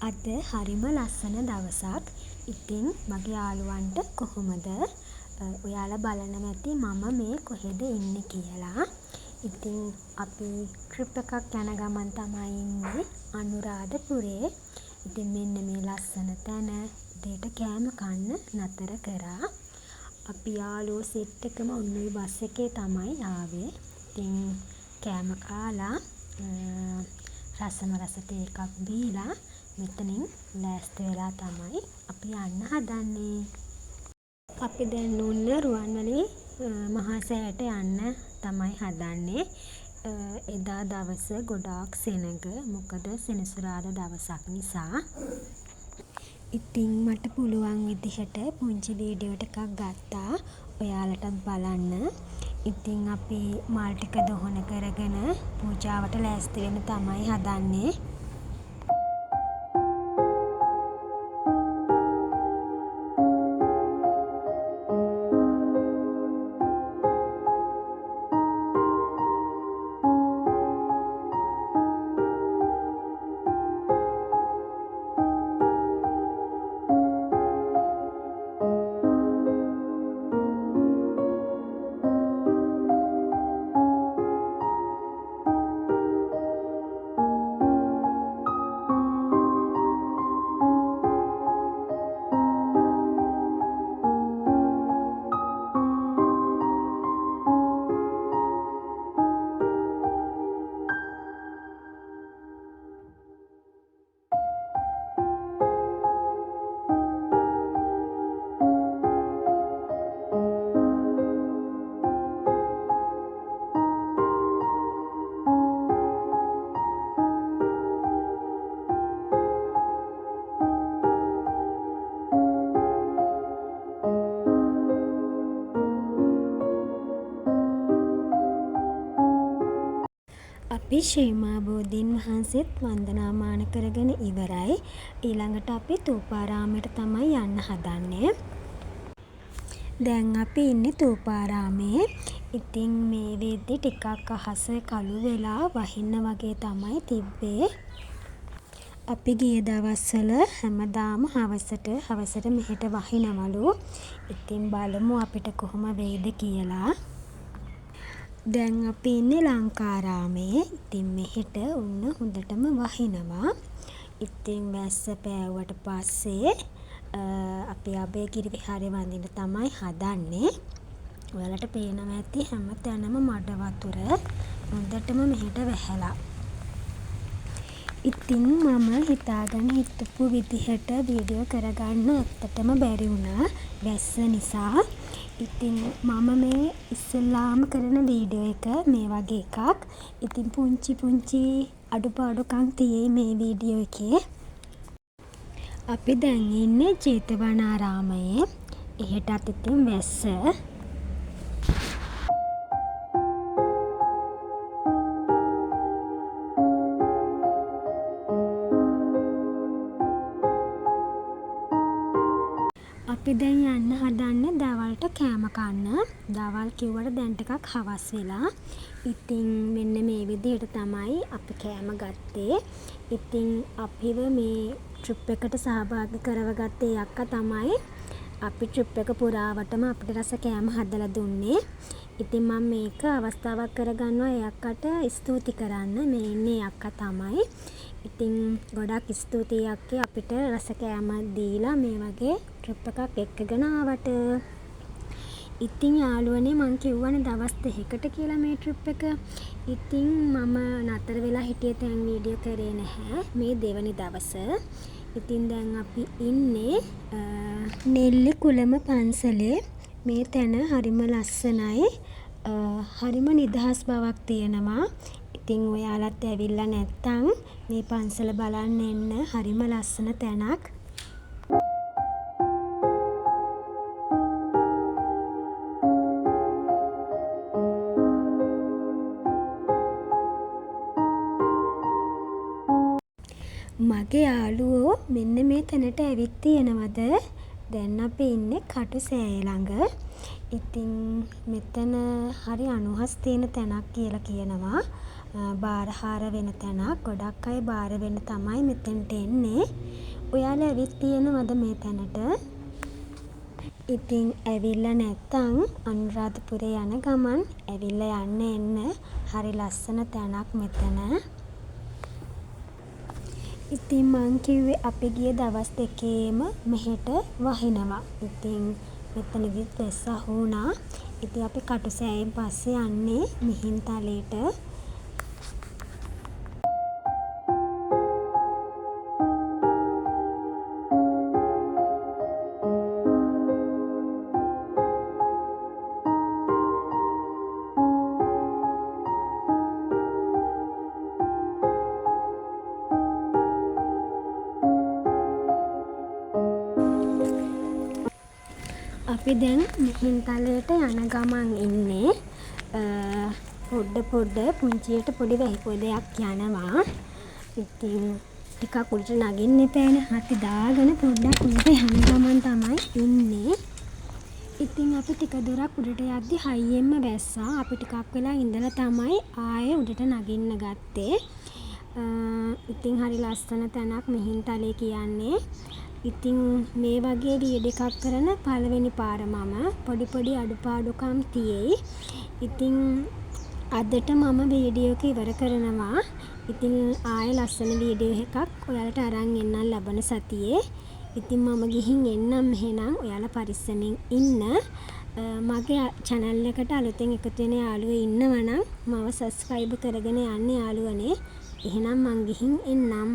අද හරිම ලස්සන දවසක්. ඉතින් මගේ යාළුවන්ට කොහොමද? ඔයාලා බලනවා ඇති මම මේ කොහෙද ඉන්නේ කියලා. ඉතින් අපි ට්‍රිප් එකක් යන ගමන් තමයි ඉන්නේ අනුරාධපුරේ. ඉතින් මෙන්න මේ ලස්සන තැන උදේට කෑම කන්න නතර කරා. අපි යාළුවෝ සෙට් එකම ඔන්න ඔය බස් එකේ තමයි ආවේ. ඉතින් කෑම කාලා රසම රස තේ එකක් බීලා මෙතනින් ලෑස්ති වෙලා තමයි අපි යන්න හදන්නේ. අපි දැන් ඔන්න රුවන්වැලි මහා සෑයට යන්න තමයි හදන්නේ. එදා දවස ගොඩාක් සෙනග. මොකද සෙනසුරාදා දවසක් නිසා. ඉතින් මට පුළුවන් විදිහට පුංචි වීඩියෝ ටිකක් ගත්තා. ඔයාලටත් බලන්න. ඉතින් අපි මල් ටික දොහන කරගෙන පූජාවට ලෑස්ති වෙන්න තමයි හදන්නේ. අපි ශ්‍රී මහා බෝධීන් වහන්සේත් වන්දනාමාන කරගෙන ඉවරයි. ඊළඟට අපි ථූපාරාමයට තමයි යන්න හදන්නේ. දැන් අපි ඉන්නේ ථූපාරාමේ. ඉතින් මේ වෙද්දි ටිකක් අහස කළු වෙලා වහින්න වගේ තමයි තිබ්බේ. අපි ගිය දවස්වල හැමදාම හවසට මෙහෙට වහිනවලු. ඉතින් බලමු අපිට කොහොම වෙයිද කියලා. දැන් අපි ඉන්නේ ලංකාරාමේ. ඉතින් මෙහෙට ඔන්න හොඳටම වහිනවා. ඉතින් වැස්ස පෑවුවට පස්සේ අපි අභයගිරි විහාරේ වඳින්න තමයි හදන්නේ. ඔයාලට පේනවා ඇති හැම තැනම මඩ වතුර හොඳටම මෙහෙට වැහැලා. ඉතින් මම හිතාගෙන හිටපු විදිහට වීඩියෝ කරගන්න ඇත්තටම බැරි වුණා වැස්ස නිසා. ඉතින් මම මේ ඉස්සෙල්ලාම කරන වීඩියෝ එක මේ වගේ එකක්. ඉතින් පුංචි අඩුපාඩුකම් තියෙයි මේ වීඩියෝ එකේ. අපි දැන් ඉන්නේ ජේතවනාරාමයේ. එහෙටත් ඉතින් වැස්ස. අපි දැන් යන්න හදන්නේ දවල්ට කෑම කන්න. දවල් කිව්වට දැන් ටිකක් හවස් වෙලා. ඉතින් මෙන්න මේ විදිහට තමයි අපි කෑම ගත්තේ. ඉතින් අපිව මේ ට්‍රිප් එකට සහභාගී කරවගත්තේ අක්කා තමයි. අපි ට්‍රිප් එක පුරාවටම අපිට රස කෑම හදලා දුන්නේ. ඉතින් මම මේක අවස්ථාවක් කරගන්නවා ඒ අක්කට ස්තුති කරන්න. මේ ඉන්නේ අක්කා තමයි. ඉතින් ගොඩක් ස්තුතියි අක්කේ අපිට රස කෑම දීලා මේ වගේ ට්‍රිප් එකක් එක්කගෙන ආවට. ඉතින් යාළුවනේ මං කිව්වනේ දවස් 2කට කියලා මේ ට්‍රිප් එක. ඉතින් මම නතර වෙලා හිටියේ තැන් වීඩියෝ කරේ නැහැ. මේ දෙවනි දවස. ඉතින් දැන් අපි ඉන්නේ නෙල්ලිකුලම පන්සලේ. මේ තැන හරිම ලස්සනයි. හරිම නිදහස් බවක් තියෙනවා. ඉතින් ඔයාලත් ඇවිල්ලා නැත්තම් මේ පන්සල බලන්න එන්න. හරිම ලස්සන තැනක්. මගේ යාළුවෝ මෙන්න මේ තැනට ඇවිත් තියෙනවද? දැන් අපි ඉන්නේ කටුසෑය ළඟ. ඉතින් මෙතන හරි අනුහස් තියෙන තැනක් කියලා කියනවා. බාරහාර වෙන තැනක්. ගොඩක් අය බාර වෙන්න තමයි මෙතෙන්ට එන්නේ. කාලේ ඇවිත් තියෙනවද මේ තැනට? ඉතින් ඇවිල්ලා නැත්තම් අනුරාධපුරේ යන ගමන් ඇවිල්ලා යන්න එන්න. හරි ලස්සන තැනක් මෙතන. ඉතින් මං කිව්වේ අපි ගිය දවස් දෙකේම මෙහෙට වහිනවා. ඉතින් මෙතනදිත් වැස්ස අහු වුණා. ඉතින් අපි කටුසෑයෙන් පස්සේ යන්නේ මිහින්තලේට. අපි දැන් මිහින්තලේට යන ගමන් ඉන්නේ. පොඩ පුංචියට පොඩි වැහි පොදයක් යනවා. ඉතින් ටිකක් උඩට නගින්න එපානේ. හති දාගෙන පොඩ්ඩක් උඩට යන ගමන් තමයි ඉන්නේ. ඉතින් අපි ටික දුරක් උඩට යද්දි හයියෙන්ම වැස්සා. අපි ටිකක් වෙලා ඉඳලා තමයි ආයේ උඩට නගින්න ගත්තේ. ඉතින් හරි ලස්සන තැනක් මිහින්තලේ කියන්නේ. ඉතින් මේ වගේ වීඩියෝ එකක් කරන පළවෙනි පාර මම. පොඩි අඩුපාඩුකම් තියෙයි. ඉතින් අදට මම වීඩියෝ එක ඉවර කරනවා. ඉතින් ආයෙ ලස්සන වීඩියෝ එකක් ඔයාලට අරන් එන්නම් ලබන සතියේ. ඉතින් මම ගිහින් එන්නම් එහෙනම් ඔයාලා පරිස්සමින් ඉන්න. මගේ channel එකට අලුතෙන් එකතු වෙන යාළුවෝ ඉන්නවනම් මම subscribe කරගෙන යන්න යාළුවනේ. එහෙනම් මං ගිහින් එන්නම්.